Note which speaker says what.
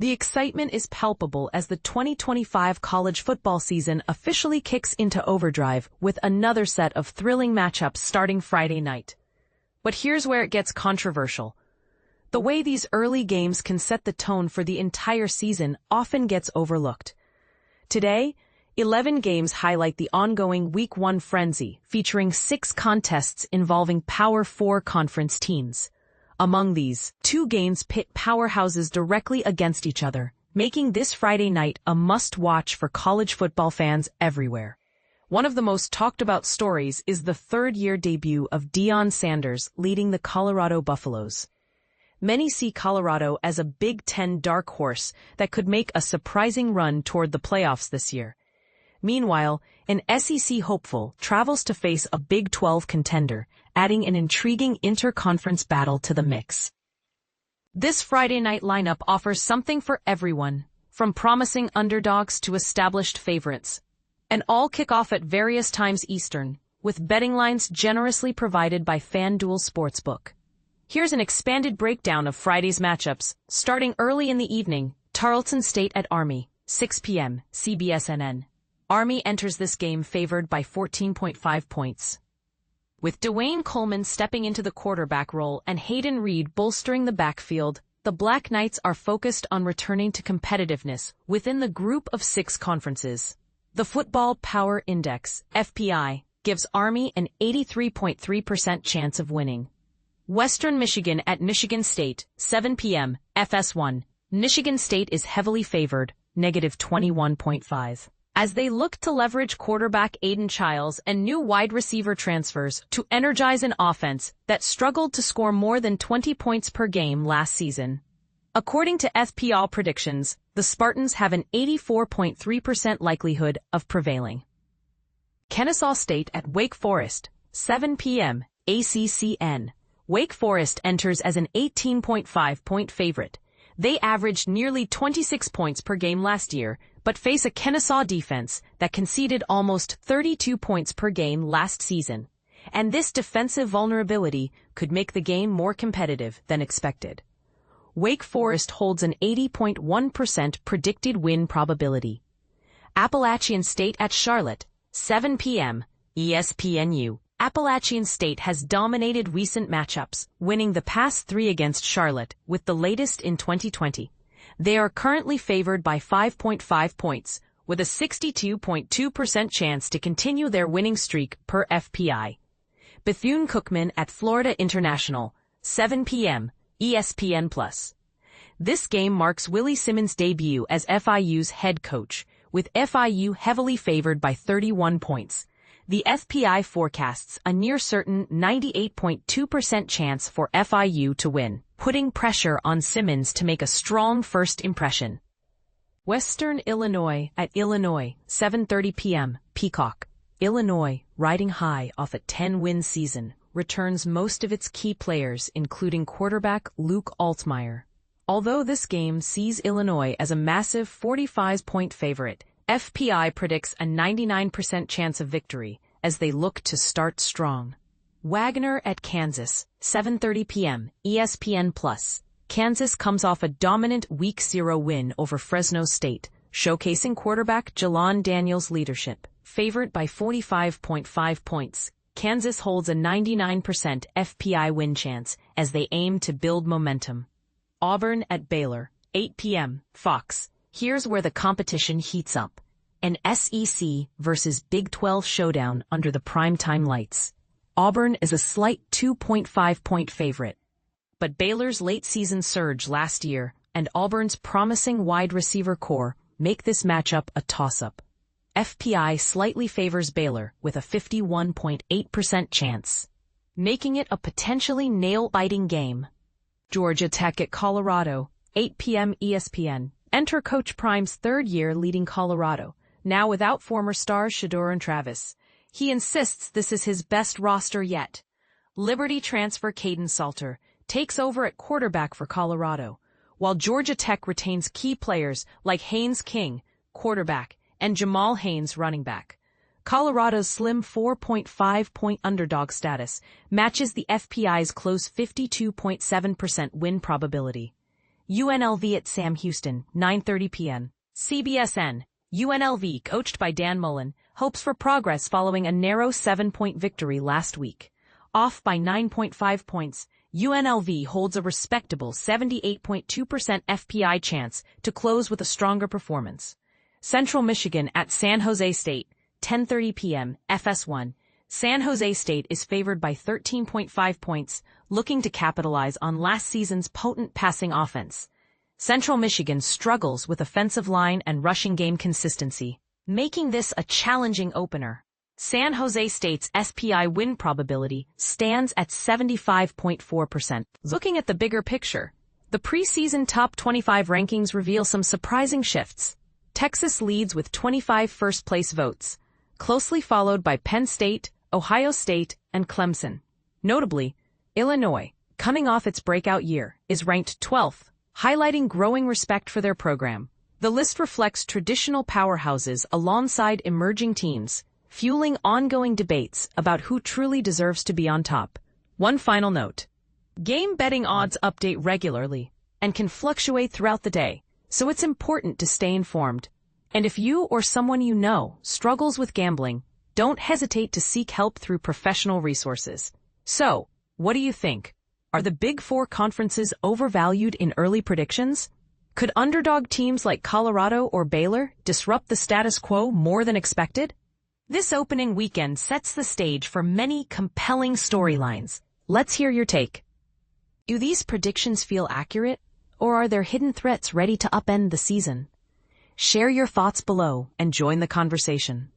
Speaker 1: The excitement is palpable as the 2025 college football season officially kicks into overdrive with another set of thrilling matchups starting Friday night. But here's where it gets controversial. The way these early games can set the tone for the entire season often gets overlooked. Today, 11 games highlight the ongoing Week 1 frenzy, featuring 6 contests involving Power 4 conference teams. Among these, 2 games pit powerhouses directly against each other, making this Friday night a must-watch for college football fans everywhere. One of the most talked-about stories is the third-year debut of Deion Sanders leading the Colorado Buffaloes. Many see Colorado as a Big Ten dark horse that could make a surprising run toward the playoffs this year. Meanwhile, an SEC hopeful travels to face a Big 12 contender, adding an intriguing inter-conference battle to the mix. This Friday night lineup offers something for everyone, from promising underdogs to established favorites. And all kick off at various times Eastern, with betting lines generously provided by FanDuel Sportsbook. Here's an expanded breakdown of Friday's matchups, starting early in the evening. Tarleton State at Army, 6 p.m., CBSNN. Army enters this game favored by 14.5 points. With Dwayne Coleman stepping into the quarterback role and Hayden Reed bolstering the backfield, the Black Knights are focused on returning to competitiveness within the group of 6 conferences. The Football Power Index, FPI, gives Army an 83.3% chance of winning. Western Michigan at Michigan State, 7 p.m., FS1. Michigan State is heavily favored, negative 21.5. As they look to leverage quarterback Aiden Childs and new wide receiver transfers to energize an offense that struggled to score more than 20 points per game last season. According to FPL predictions, the Spartans have an 84.3% likelihood of prevailing. Kennesaw State at Wake Forest, 7 p.m., ACCN. Wake Forest enters as an 18.5-point favorite. They averaged nearly 26 points per game last year, but face a Kennesaw defense that conceded almost 32 points per game last season. And this defensive vulnerability could make the game more competitive than expected. Wake Forest holds an 80.1% predicted win probability. Appalachian State at Charlotte, 7 p.m., ESPNU. Appalachian State has dominated recent matchups, winning the past 3 against Charlotte, with the latest in 2020. They are currently favored by 5.5 points, with a 62.2% chance to continue their winning streak per FPI. Bethune-Cookman at Florida International, 7 p.m., ESPN+. This game marks Willie Simmons' debut as FIU's head coach, with FIU heavily favored by 31 points. The FPI forecasts a near-certain 98.2% chance for FIU to win, putting pressure on Simmons to make a strong first impression. Western Illinois at Illinois, 7:30 p.m., Peacock. Illinois, riding high off a 10-win season, returns most of its key players, including quarterback Luke Altmaier. Although this game sees Illinois as a massive 45-point favorite, FPI predicts a 99% chance of victory as they look to start strong. Wagner at Kansas, 7:30 p.m., ESPN+. Kansas comes off a dominant Week 0 win over Fresno State, showcasing quarterback Jalon Daniels' leadership. Favored by 45.5 points, Kansas holds a 99% FPI win chance as they aim to build momentum. Auburn at Baylor, 8 p.m., Fox. Here's where the competition heats up. An SEC versus Big 12 showdown under the primetime lights. Auburn is a slight 2.5-point favorite. But Baylor's late-season surge last year and Auburn's promising wide receiver core make this matchup a toss-up. FPI slightly favors Baylor with a 51.8% chance, making it a potentially nail-biting game. Georgia Tech at Colorado, 8 p.m. ESPN. Enter Coach Prime's third year leading Colorado, now without former stars Shedeur and Travis. He insists this is his best roster yet. Liberty transfer Caden Salter takes over at quarterback for Colorado, while Georgia Tech retains key players like Haynes King, quarterback, and Jamal Haynes, running back. Colorado's slim 4.5-point underdog status matches the FPI's close 52.7% win probability. UNLV at Sam Houston, 9:30 p.m. CBSN. UNLV, coached by Dan Mullen, hopes for progress following a narrow 7-point victory last week. Off by 9.5 points, UNLV holds a respectable 78.2% FPI chance to close with a stronger performance. Central Michigan at San Jose State, 10:30 p.m. FS1. San Jose State is favored by 13.5 points, looking to capitalize on last season's potent passing offense. Central Michigan struggles with offensive line and rushing game consistency, making this a challenging opener. San Jose State's SPI win probability stands at 75.4%. Looking at the bigger picture, the preseason top 25 rankings reveal some surprising shifts. Texas leads with 25 first-place votes, closely followed by Penn State, Ohio State, and Clemson. Notably, Illinois, coming off its breakout year, is ranked 12th, highlighting growing respect for their program. The list reflects traditional powerhouses alongside emerging teams, fueling ongoing debates about who truly deserves to be on top. One final note. Game betting odds update regularly and can fluctuate throughout the day, so it's important to stay informed. And if you or someone you know struggles with gambling, don't hesitate to seek help through professional resources. So, what do you think? Are the Big Four conferences overvalued in early predictions? Could underdog teams like Colorado or Baylor disrupt the status quo more than expected? This opening weekend sets the stage for many compelling storylines. Let's hear your take. Do these predictions feel accurate, or are there hidden threats ready to upend the season? Share your thoughts below and join the conversation.